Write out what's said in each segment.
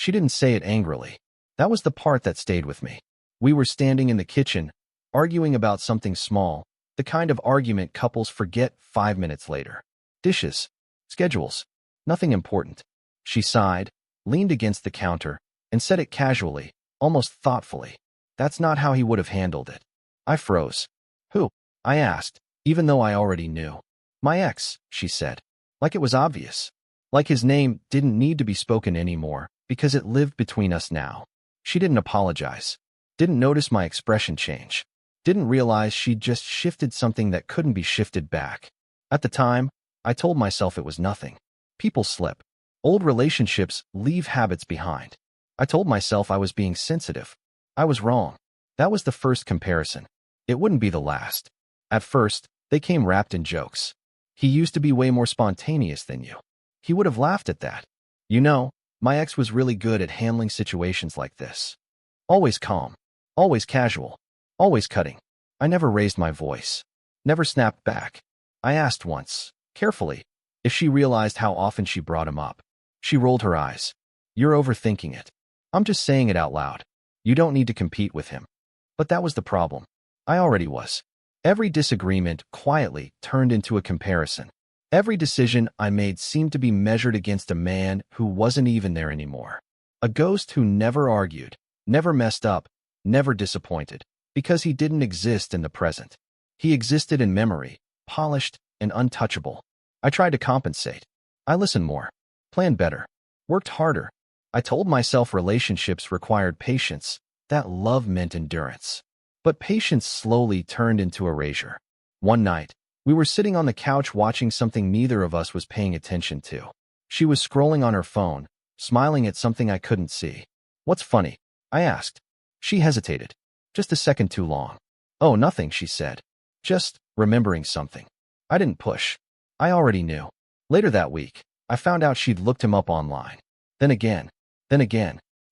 She didn't say it angrily. That was the part that stayed with me. We were standing in the kitchen, arguing about something small, the kind of argument couples forget 5 minutes later. Dishes, schedules, nothing important. She sighed, leaned against the counter, and said it casually, almost thoughtfully. That's not how he would have handled it. I froze. Who? I asked, even though I already knew. My ex, she said. Like it was obvious. Like his name didn't need to be spoken anymore, because it lived between us now. She didn't apologize. Didn't notice my expression change. Didn't realize she'd just shifted something that couldn't be shifted back. At the time, I told myself it was nothing. People slip. Old relationships leave habits behind. I told myself I was being sensitive. I was wrong. That was the first comparison. It wouldn't be the last. At first, they came wrapped in jokes. He used to be way more spontaneous than you. He would have laughed at that. You know, my ex was really good at handling situations like this. Always calm. Always casual. Always cutting. I never raised my voice. Never snapped back. I asked once, carefully, if she realized how often she brought him up. She rolled her eyes. You're overthinking it. I'm just saying it out loud. You don't need to compete with him. But that was the problem. I already was. Every disagreement quietly turned into a comparison. Every decision I made seemed to be measured against a man who wasn't even there anymore. A ghost who never argued, never messed up, never disappointed, because he didn't exist in the present. He existed in memory, polished and untouchable. I tried to compensate. I listened more, planned better, worked harder. I told myself relationships required patience, that love meant endurance. But patience slowly turned into erasure. One night, we were sitting on the couch watching something neither of us was paying attention to. She was scrolling on her phone, smiling at something I couldn't see. What's funny? I asked. She hesitated. Just a second too long. Oh, nothing, she said. Just remembering something. I didn't push. I already knew. Later that week, I found out she'd looked him up online. Then again.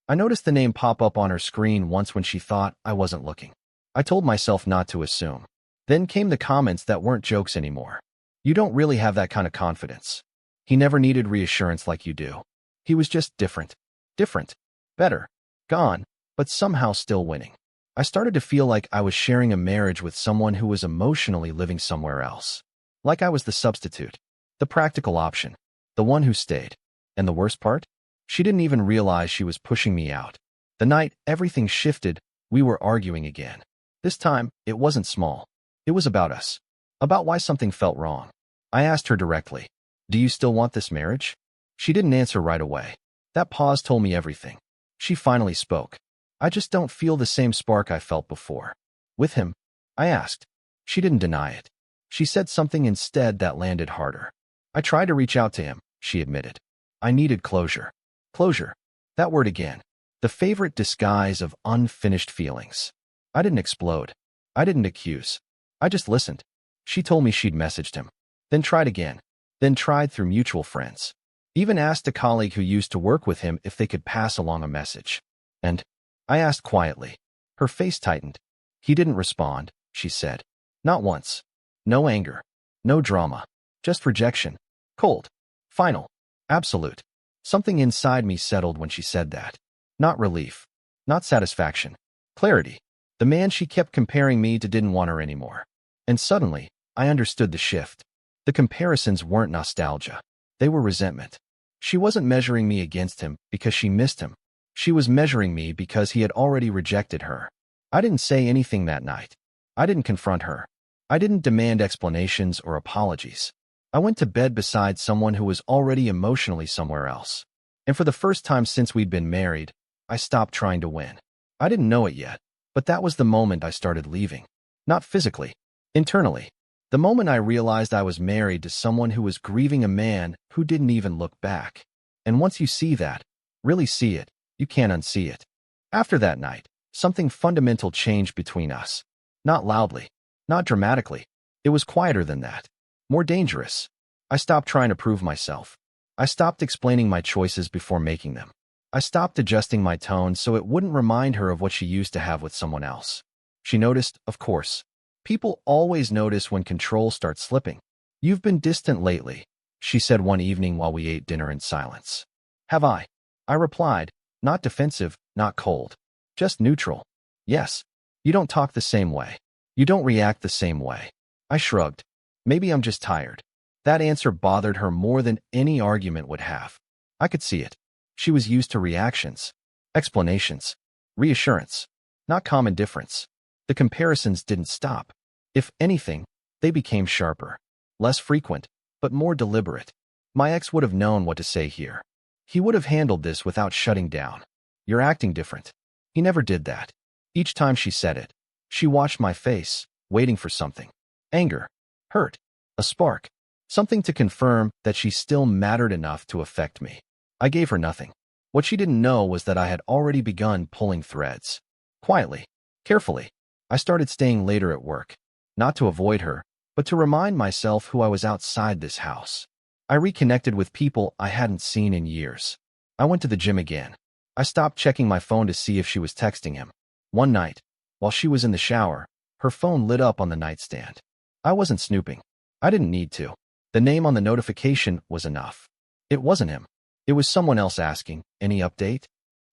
I noticed the name pop up on her screen once when she thought I wasn't looking. I told myself not to assume. Then came the comments that weren't jokes anymore. You don't really have that kind of confidence. He never needed reassurance like you do. He was just different. Different. Better. Gone, but somehow still winning. I started to feel like I was sharing a marriage with someone who was emotionally living somewhere else. Like I was the substitute. The practical option. The one who stayed. And the worst part? She didn't even realize she was pushing me out. The night everything shifted, we were arguing again. This time, it wasn't small. It was about us. About why something felt wrong. I asked her directly, do you still want this marriage? She didn't answer right away. That pause told me everything. She finally spoke. I just don't feel the same spark I felt before. With him? I asked. She didn't deny it. She said something instead that landed harder. I tried to reach out to him, she admitted. I needed closure. Closure. That word again. The favorite disguise of unfinished feelings. I didn't explode. I didn't accuse. I just listened. She told me she'd messaged him. Then tried again. Then tried through mutual friends. Even asked a colleague who used to work with him if they could pass along a message. And I asked quietly. Her face tightened. He didn't respond, she said. Not once. No anger. No drama. Just rejection. Cold. Final. Absolute. Something inside me settled when she said that. Not relief. Not satisfaction. Clarity. The man she kept comparing me to didn't want her anymore. And suddenly, I understood the shift. The comparisons weren't nostalgia. They were resentment. She wasn't measuring me against him because she missed him. She was measuring me because he had already rejected her. I didn't say anything that night. I didn't confront her. I didn't demand explanations or apologies. I went to bed beside someone who was already emotionally somewhere else. And for the first time since we'd been married, I stopped trying to win. I didn't know it yet, but that was the moment I started leaving. Not physically. Internally. The moment I realized I was married to someone who was grieving a man who didn't even look back. And once you see that, really see it, you can't unsee it. After that night, something fundamental changed between us. Not loudly. Not dramatically. It was quieter than that. More dangerous. I stopped trying to prove myself. I stopped explaining my choices before making them. I stopped adjusting my tone so it wouldn't remind her of what she used to have with someone else. She noticed, of course. People always notice when control starts slipping. You've been distant lately, she said one evening while we ate dinner in silence. Have I? I replied, Not defensive, not cold. Just neutral. Yes. You don't talk the same way. You don't react the same way. I shrugged. Maybe I'm just tired. That answer bothered her more than any argument would have. I could see it. She was used to reactions, explanations, reassurance, not calm indifference. The comparisons didn't stop. If anything, they became sharper, less frequent, but more deliberate. My ex would have known what to say here. He would have handled this without shutting down. You're acting different. He never did that. Each time she said it, she watched my face, waiting for something. Anger, hurt, a spark, something to confirm that she still mattered enough to affect me. I gave her nothing. What she didn't know was that I had already begun pulling threads. Quietly, carefully, I started staying later at work, not to avoid her, but to remind myself who I was outside this house. I reconnected with people I hadn't seen in years. I went to the gym again. I stopped checking my phone to see if she was texting him. One night, while she was in the shower, her phone lit up on the nightstand. I wasn't snooping. I didn't need to. The name on the notification was enough. It wasn't him. It was someone else asking, "Any update?"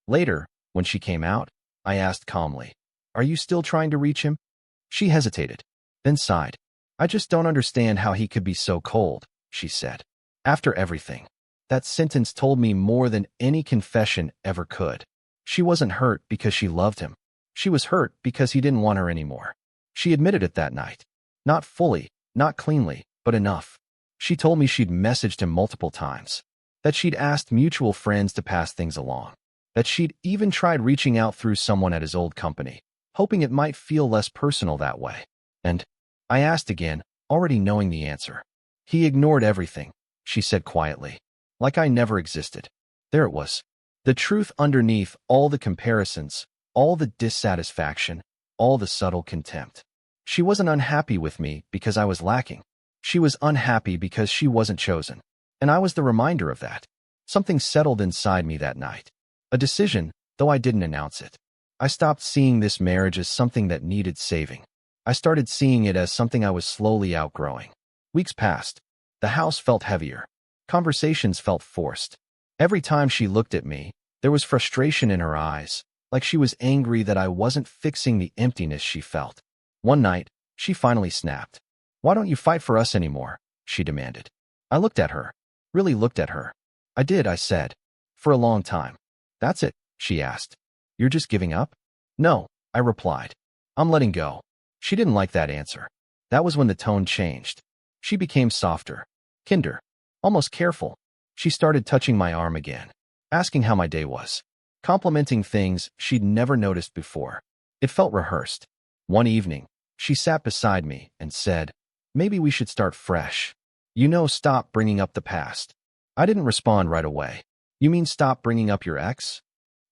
Later, when she came out, I asked calmly, "Are you still trying to reach him?" She hesitated, then sighed. "I just don't understand how he could be so cold," she said. After everything, that sentence told me more than any confession ever could. She wasn't hurt because she loved him. She was hurt because he didn't want her anymore. She admitted it that night. Not fully, not cleanly, but enough. She told me she'd messaged him multiple times, that she'd asked mutual friends to pass things along, that she'd even tried reaching out through someone at his old company, hoping it might feel less personal that way. And I asked again, already knowing the answer. He ignored everything, she said quietly, like I never existed. There it was. The truth underneath all the comparisons, all the dissatisfaction, all the subtle contempt. She wasn't unhappy with me because I was lacking. She was unhappy because she wasn't chosen. And I was the reminder of that. Something settled inside me that night. A decision, though I didn't announce it. I stopped seeing this marriage as something that needed saving. I started seeing it as something I was slowly outgrowing. Weeks passed. The house felt heavier. Conversations felt forced. Every time she looked at me, there was frustration in her eyes, like she was angry that I wasn't fixing the emptiness she felt. One night, she finally snapped. "Why don't you fight for us anymore?" she demanded. I looked at her, really looked at her. "I did," I said. "For a long time." "That's it?" she asked. "You're just giving up?" "No," I replied. "I'm letting go." She didn't like that answer. That was when the tone changed. She became softer, kinder, almost careful. She started touching my arm again, asking how my day was, complimenting things she'd never noticed before. It felt rehearsed. One evening, she sat beside me and said, "Maybe we should start fresh. Stop bringing up the past." I didn't respond right away. "You mean stop bringing up your ex?"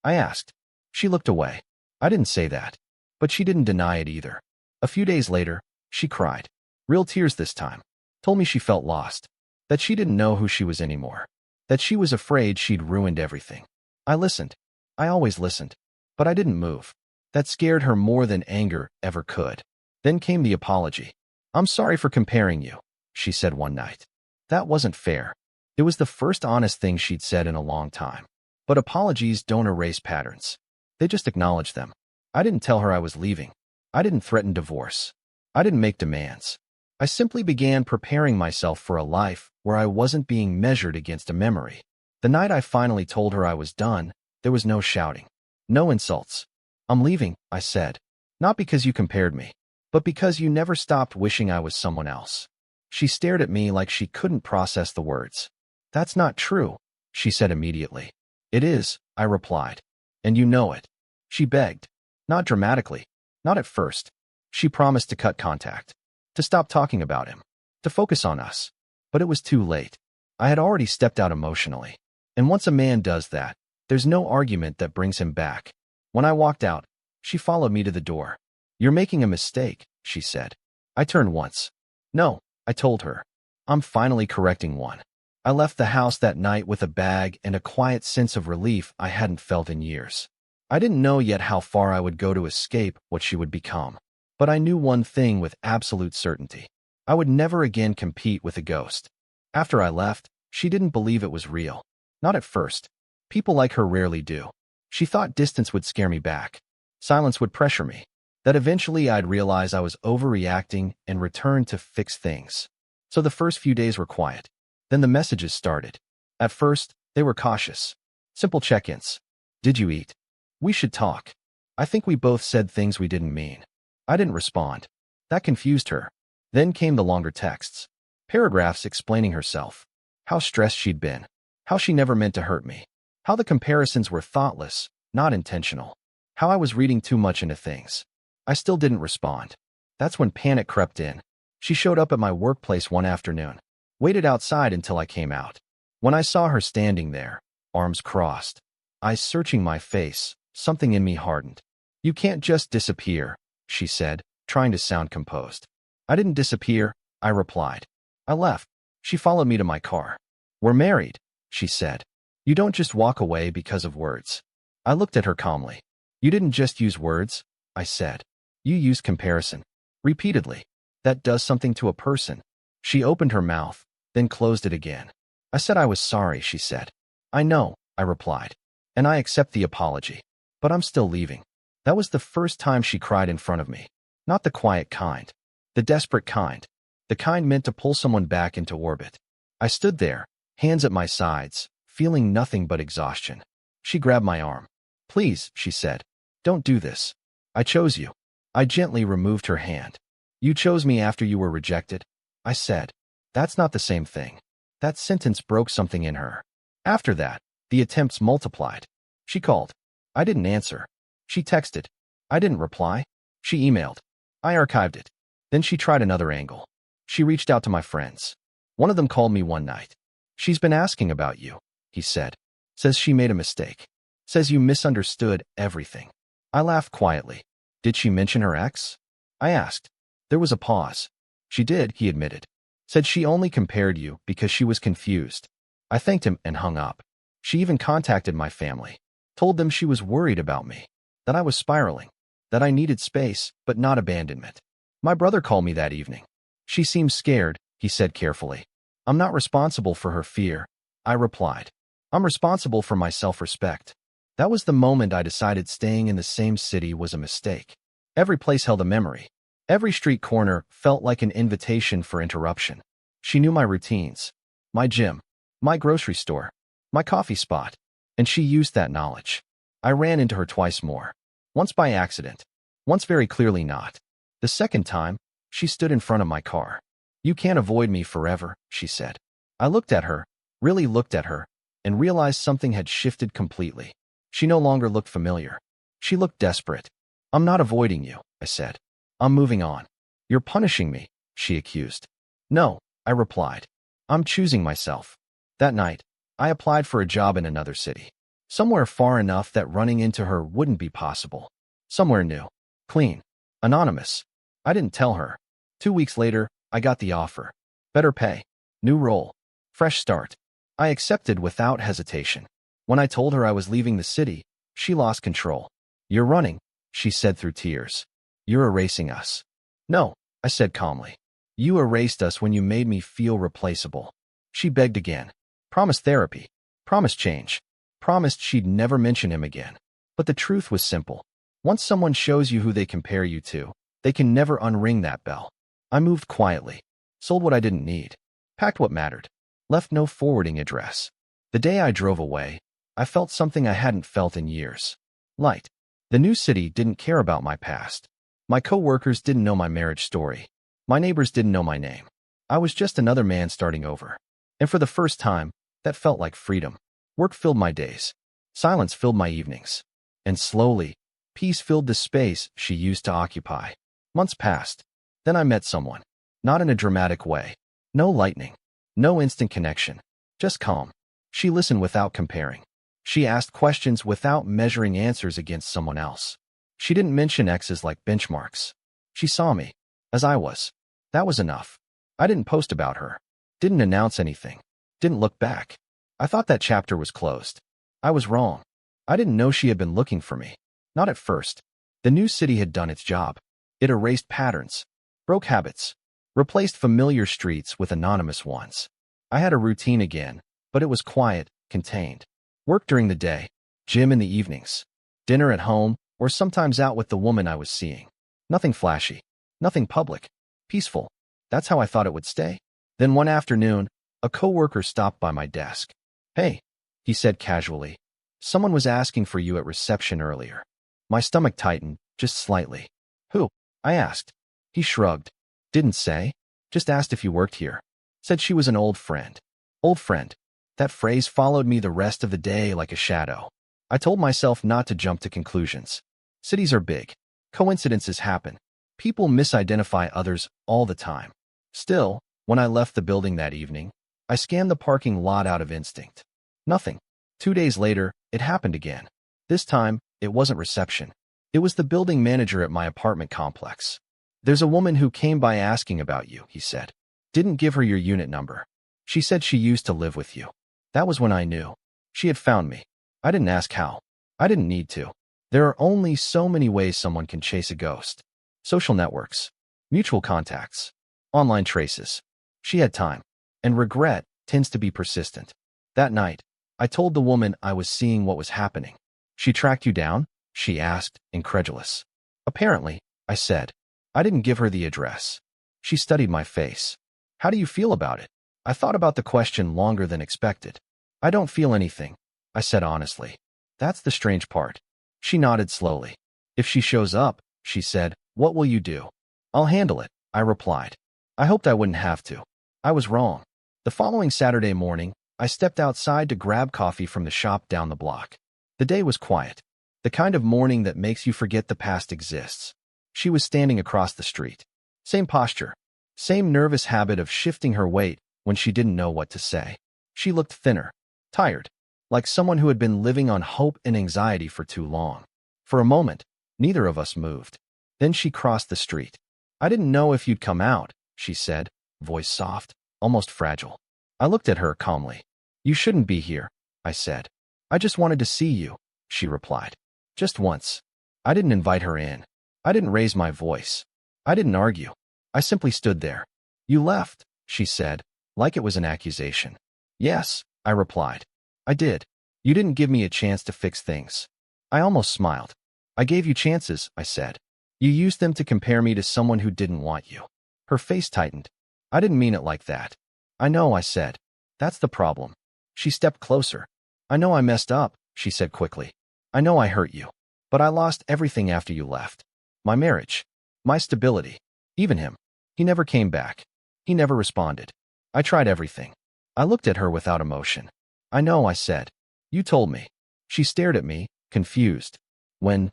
I asked. She looked away. I didn't say that, but she didn't deny it either. A few days later, she cried. Real tears this time. Told me she felt lost, that she didn't know who she was anymore, that she was afraid she'd ruined everything. I listened. I always listened, but I didn't move. That scared her more than anger ever could. Then came the apology. "I'm sorry for comparing you," she said one night. That wasn't fair. It was the first honest thing she'd said in a long time. But apologies don't erase patterns. They just acknowledge them. I didn't tell her I was leaving. I didn't threaten divorce. I didn't make demands. I simply began preparing myself for a life where I wasn't being measured against a memory. The night I finally told her I was done, there was no shouting, no insults. "I'm leaving," I said. "Not because you compared me, but because you never stopped wishing I was someone else." She stared at me like she couldn't process the words. "That's not true," she said immediately. "It is," I replied. "And you know it." She begged. Not dramatically. Not at first. She promised to cut contact, to stop talking about him, to focus on us. But it was too late. I had already stepped out emotionally. And once a man does that, there's no argument that brings him back. When I walked out, she followed me to the door. "You're making a mistake," she said. I turned once. "No," I told her. "I'm finally correcting one." I left the house that night with a bag and a quiet sense of relief I hadn't felt in years. I didn't know yet how far I would go to escape what she would become. But I knew one thing with absolute certainty. I would never again compete with a ghost. After I left, she didn't believe it was real. Not at first. People like her rarely do. She thought distance would scare me back. Silence would pressure me. That eventually I'd realize I was overreacting and return to fix things. So the first few days were quiet. Then the messages started. At first, they were cautious. Simple check-ins. Did you eat? We should talk. I think we both said things we didn't mean. I didn't respond. That confused her. Then came the longer texts. Paragraphs explaining herself. How stressed she'd been. How she never meant to hurt me. How the comparisons were thoughtless, not intentional. How I was reading too much into things. I still didn't respond. That's when panic crept in. She showed up at my workplace one afternoon. Waited outside until I came out. When I saw her standing there, arms crossed, eyes searching my face, something in me hardened. You can't just disappear, she said, trying to sound composed. I didn't disappear, I replied. I left. She followed me to my car. We're married, she said. You don't just walk away because of words. I looked at her calmly. You didn't just use words, I said. You used comparison. Repeatedly. That does something to a person. She opened her mouth, then closed it again. I said I was sorry, she said. I know, I replied. And I accept the apology. But I'm still leaving. That was the first time she cried in front of me. Not the quiet kind. The desperate kind. The kind meant to pull someone back into orbit. I stood there, hands at my sides, feeling nothing but exhaustion. She grabbed my arm. Please, she said. Don't do this. I chose you. I gently removed her hand. You chose me after you were rejected, I said. That's not the same thing. That sentence broke something in her. After that, the attempts multiplied. She called. I didn't answer. She texted. I didn't reply. She emailed. I archived it. Then she tried another angle. She reached out to my friends. One of them called me one night. She's been asking about you, he said. Says she made a mistake. Says you misunderstood everything. I laughed quietly. Did she mention her ex? I asked. There was a pause. She did, he admitted. Said she only compared you because she was confused. I thanked him and hung up. She even contacted my family. Told them she was worried about me. That I was spiraling. That I needed space, but not abandonment. My brother called me that evening. She seems scared, he said carefully. I'm not responsible for her fear, I replied. I'm responsible for my self-respect. That was the moment I decided staying in the same city was a mistake. Every place held a memory. Every street corner felt like an invitation for interruption. She knew my routines. My gym. My grocery store. My coffee spot. And she used that knowledge. I ran into her twice more. Once by accident. Once very clearly not. The second time, she stood in front of my car. You can't avoid me forever, she said. I looked at her, really looked at her, and realized something had shifted completely. She no longer looked familiar. She looked desperate. I'm not avoiding you, I said. I'm moving on. You're punishing me, she accused. No, I replied. I'm choosing myself. That night, I applied for a job in another city. Somewhere far enough that running into her wouldn't be possible. Somewhere new. Clean. Anonymous. I didn't tell her. 2 weeks later, I got the offer. Better pay. New role. Fresh start. I accepted without hesitation. When I told her I was leaving the city, she lost control. You're running, she said through tears. You're erasing us. No, I said calmly. You erased us when you made me feel replaceable. She begged again. Promised therapy. Promised change. Promised she'd never mention him again. But the truth was simple. Once someone shows you who they compare you to, they can never unring that bell. I moved quietly. Sold what I didn't need. Packed what mattered. Left no forwarding address. The day I drove away, I felt something I hadn't felt in years. Light. The new city didn't care about my past. My co-workers didn't know my marriage story. My neighbors didn't know my name. I was just another man starting over. And for the first time, that felt like freedom. Work filled my days. Silence filled my evenings. And slowly, peace filled the space she used to occupy. Months passed. Then I met someone. Not in a dramatic way. No lightning. No instant connection. Just calm. She listened without comparing. She asked questions without measuring answers against someone else. She didn't mention exes like benchmarks. She saw me. As I was. That was enough. I didn't post about her. Didn't announce anything. Didn't look back. I thought that chapter was closed. I was wrong. I didn't know she had been looking for me. Not at first. The new city had done its job. It erased patterns. Broke habits. Replaced familiar streets with anonymous ones. I had a routine again, but it was quiet, contained. Work during the day. Gym in the evenings, dinner at home, or sometimes out with the woman I was seeing. Nothing flashy, nothing public, peaceful. That's how I thought it would stay. Then one afternoon, a coworker stopped by my desk. "Hey," he said casually. "Someone was asking for you at reception earlier." My stomach tightened, just slightly. "Who?" I asked. He shrugged. "Didn't say. Just asked if you worked here. Said she was an old friend." Old friend. That phrase followed me the rest of the day like a shadow. I told myself not to jump to conclusions. Cities are big. Coincidences happen. People misidentify others all the time. Still, when I left the building that evening, I scanned the parking lot out of instinct. Nothing. 2 days later, it happened again. This time, it wasn't reception. It was the building manager at my apartment complex. "There's a woman who came by asking about you," he said. "Didn't give her your unit number. She said she used to live with you." That was when I knew. She had found me. I didn't ask how. I didn't need to. There are only so many ways someone can chase a ghost. Social networks, mutual contacts, online traces. She had time. And regret tends to be persistent. That night, I told the woman I was seeing what was happening. "She tracked you down?" she asked, incredulous. "Apparently," I said. I didn't give her the address. She studied my face. "How do you feel about it?" I thought about the question longer than expected. "I don't feel anything," I said honestly. "That's the strange part." She nodded slowly. "If she shows up," she said, "what will you do?" "I'll handle it," I replied. I hoped I wouldn't have to. I was wrong. The following Saturday morning, I stepped outside to grab coffee from the shop down the block. The day was quiet. The kind of morning that makes you forget the past exists. She was standing across the street. Same posture. Same nervous habit of shifting her weight when she didn't know what to say. She looked thinner, tired, like someone who had been living on hope and anxiety for too long. For a moment, neither of us moved. Then she crossed the street. "I didn't know if you'd come out," she said, voice soft, almost fragile. I looked at her calmly. "You shouldn't be here," I said. "I just wanted to see you," she replied. "Just once." I didn't invite her in. I didn't raise my voice. I didn't argue. I simply stood there. "You left," she said, like it was an accusation. "Yes," I replied. "I did. You didn't give me a chance to fix things." I almost smiled. "I gave you chances," I said. "You used them to compare me to someone who didn't want you." Her face tightened. "I didn't mean it like that." "I know," I said. "That's the problem." She stepped closer. "I know I messed up," she said quickly. "I know I hurt you. But I lost everything after you left. My marriage. My stability. Even him. He never came back. He never responded. I tried everything." I looked at her without emotion. "I know," I said. "You told me." She stared at me, confused. "When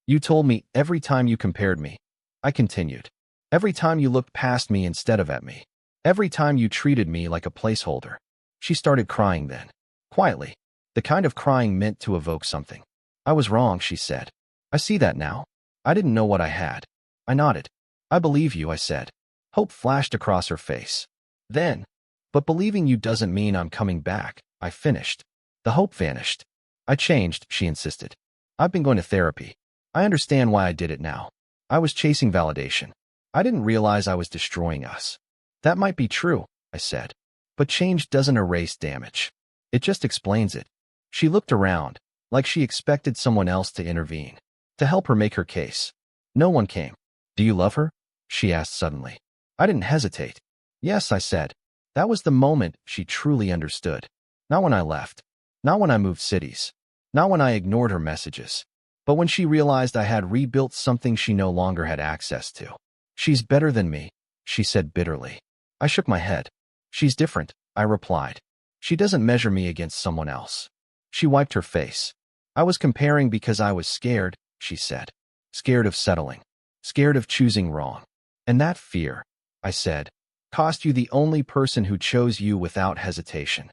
you told me every time you compared me," I continued. "Every time you looked past me instead of at me. Every time you treated me like a placeholder." She started crying then. Quietly. The kind of crying meant to evoke something. "I was wrong," she said. "I see that now. I didn't know what I had." I nodded. "I believe you," I said. Hope flashed across her face. Then, "But believing you doesn't mean I'm coming back," I finished. The hope vanished. "I changed," she insisted. "I've been going to therapy. I understand why I did it now. I was chasing validation. I didn't realize I was destroying us." "That might be true," I said. "But change doesn't erase damage. It just explains it." She looked around, like she expected someone else to intervene, to help her make her case. No one came. "Do you love her?" she asked suddenly. I didn't hesitate. "Yes," I said. That was the moment she truly understood. Not when I left. Not when I moved cities. Not when I ignored her messages. But when she realized I had rebuilt something she no longer had access to. "She's better than me," she said bitterly. I shook my head. "She's different," I replied. "She doesn't measure me against someone else." She wiped her face. "I was comparing because I was scared," she said. "Scared of settling. Scared of choosing wrong. And that fear," I said, "cost you the only person who chose you without hesitation."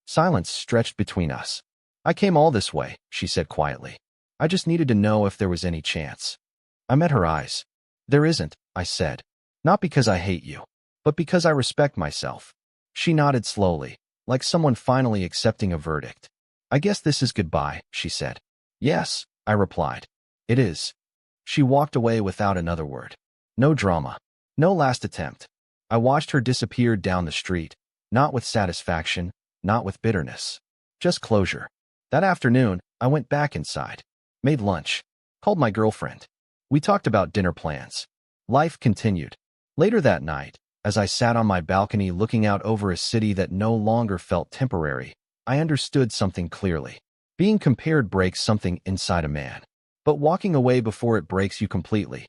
Silence stretched between us. "I came all this way," she said quietly. "I just needed to know if there was any chance." I met her eyes. "There isn't," I said. "Not because I hate you, but because I respect myself." She nodded slowly, like someone finally accepting a verdict. "I guess this is goodbye," she said. "Yes," I replied. "It is." She walked away without another word. No drama. No last attempt. I watched her disappear down the street, not with satisfaction, not with bitterness. Just closure. That afternoon, I went back inside, made lunch, called my girlfriend. We talked about dinner plans. Life continued. Later that night, as I sat on my balcony looking out over a city that no longer felt temporary, I understood something clearly. Being compared breaks something inside a man. But walking away before it breaks you completely,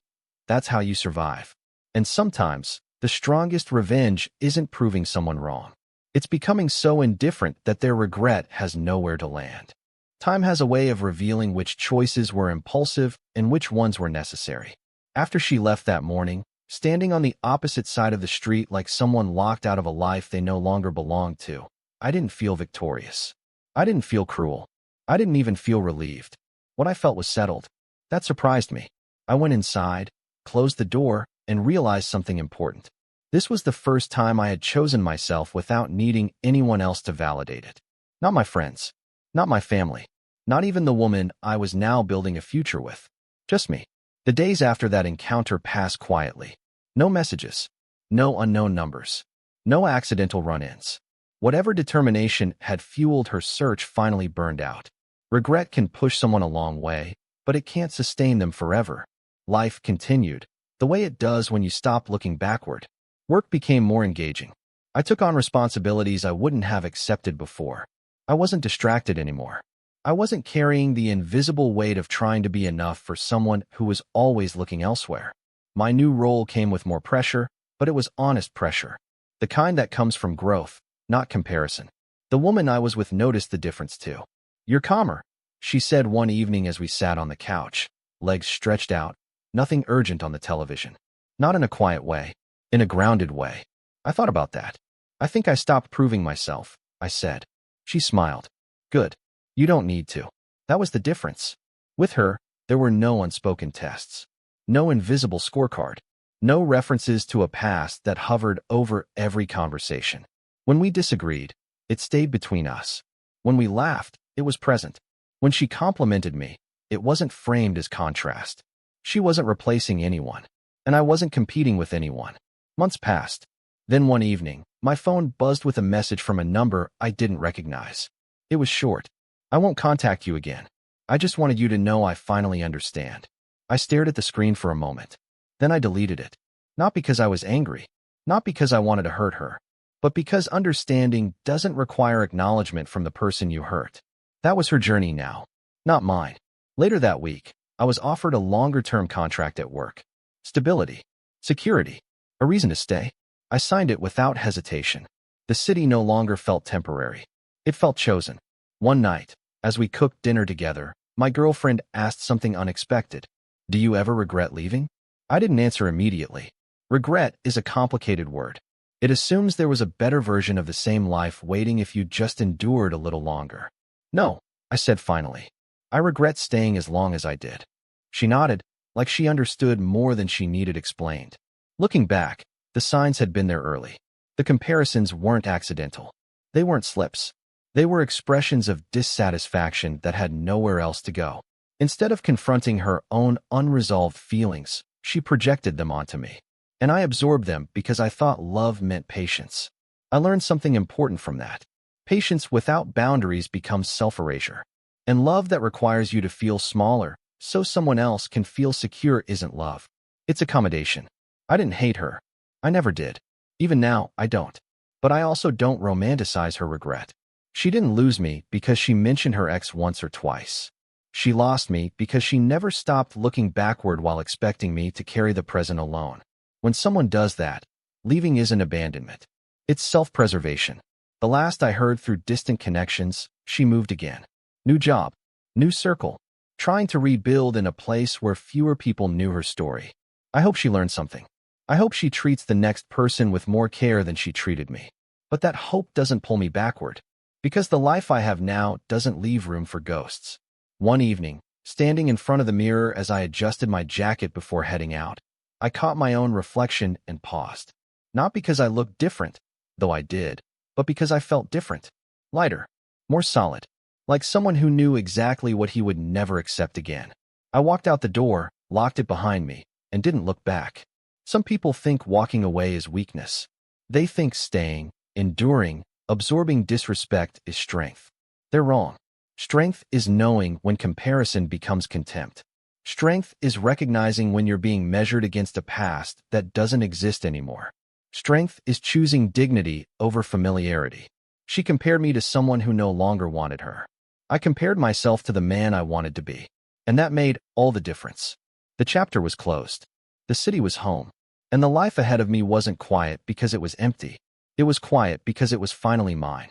that's how you survive. And sometimes, the strongest revenge isn't proving someone wrong. It's becoming so indifferent that their regret has nowhere to land. Time has a way of revealing which choices were impulsive and which ones were necessary. After she left that morning, standing on the opposite side of the street like someone locked out of a life they no longer belonged to, I didn't feel victorious. I didn't feel cruel. I didn't even feel relieved. What I felt was settled. That surprised me. I went inside, closed the door, and realized something important. This was the first time I had chosen myself without needing anyone else to validate it. Not my friends. Not my family. Not even the woman I was now building a future with. Just me. The days after that encounter passed quietly. No messages. No unknown numbers. No accidental run-ins. Whatever determination had fueled her search finally burned out. Regret can push someone a long way, but it can't sustain them forever. Life continued, the way it does when you stop looking backward. Work became more engaging. I took on responsibilities I wouldn't have accepted before. I wasn't distracted anymore. I wasn't carrying the invisible weight of trying to be enough for someone who was always looking elsewhere. My new role came with more pressure, but it was honest pressure. The kind that comes from growth, not comparison. The woman I was with noticed the difference too. "You're calmer," she said one evening as we sat on the couch, legs stretched out, nothing urgent on the television. Not in a quiet way, in a grounded way. I thought about that. "I think I stopped proving myself," I said. She smiled. "Good. You don't need to." That was the difference. With her, there were no unspoken tests. No invisible scorecard. No references to a past that hovered over every conversation. When we disagreed, it stayed between us. When we laughed, it was present. When she complimented me, it wasn't framed as contrast. She wasn't replacing anyone, and I wasn't competing with anyone. Months passed. Then one evening, my phone buzzed with a message from a number I didn't recognize. It was short. "I won't contact you again. I just wanted you to know I finally understand." I stared at the screen for a moment. Then I deleted it. Not because I was angry. Not because I wanted to hurt her. But because understanding doesn't require acknowledgement from the person you hurt. That was her journey now, not mine. Later that week, I was offered a longer-term contract at work. Stability. Security. A reason to stay. I signed it without hesitation. The city no longer felt temporary. It felt chosen. One night, as we cooked dinner together, my girlfriend asked something unexpected. "Do you ever regret leaving?" I didn't answer immediately. Regret is a complicated word. It assumes there was a better version of the same life waiting if you just endured a little longer. "No," I said finally. "I regret staying as long as I did." She nodded, like she understood more than she needed explained. Looking back, the signs had been there early. The comparisons weren't accidental. They weren't slips. They were expressions of dissatisfaction that had nowhere else to go. Instead of confronting her own unresolved feelings, she projected them onto me. And I absorbed them because I thought love meant patience. I learned something important from that. Patience without boundaries becomes self-erasure. And love that requires you to feel smaller so someone else can feel secure isn't love. It's accommodation. I didn't hate her. I never did. Even now, I don't. But I also don't romanticize her regret. She didn't lose me because she mentioned her ex once or twice. She lost me because she never stopped looking backward while expecting me to carry the present alone. When someone does that, leaving isn't abandonment. It's self-preservation. The last I heard through distant connections, she moved again. New job, new circle, trying to rebuild in a place where fewer people knew her story. I hope she learned something. I hope she treats the next person with more care than she treated me. But that hope doesn't pull me backward, because the life I have now doesn't leave room for ghosts. One evening, standing in front of the mirror as I adjusted my jacket before heading out, I caught my own reflection and paused. Not because I looked different, though I did, but because I felt different. Lighter, more solid, like someone who knew exactly what he would never accept again. I walked out the door, locked it behind me, and didn't look back. Some people think walking away is weakness. They think staying, enduring, absorbing disrespect is strength. They're wrong. Strength is knowing when comparison becomes contempt. Strength is recognizing when you're being measured against a past that doesn't exist anymore. Strength is choosing dignity over familiarity. She compared me to someone who no longer wanted her. I compared myself to the man I wanted to be. And that made all the difference. The chapter was closed. The city was home. And the life ahead of me wasn't quiet because it was empty. It was quiet because it was finally mine.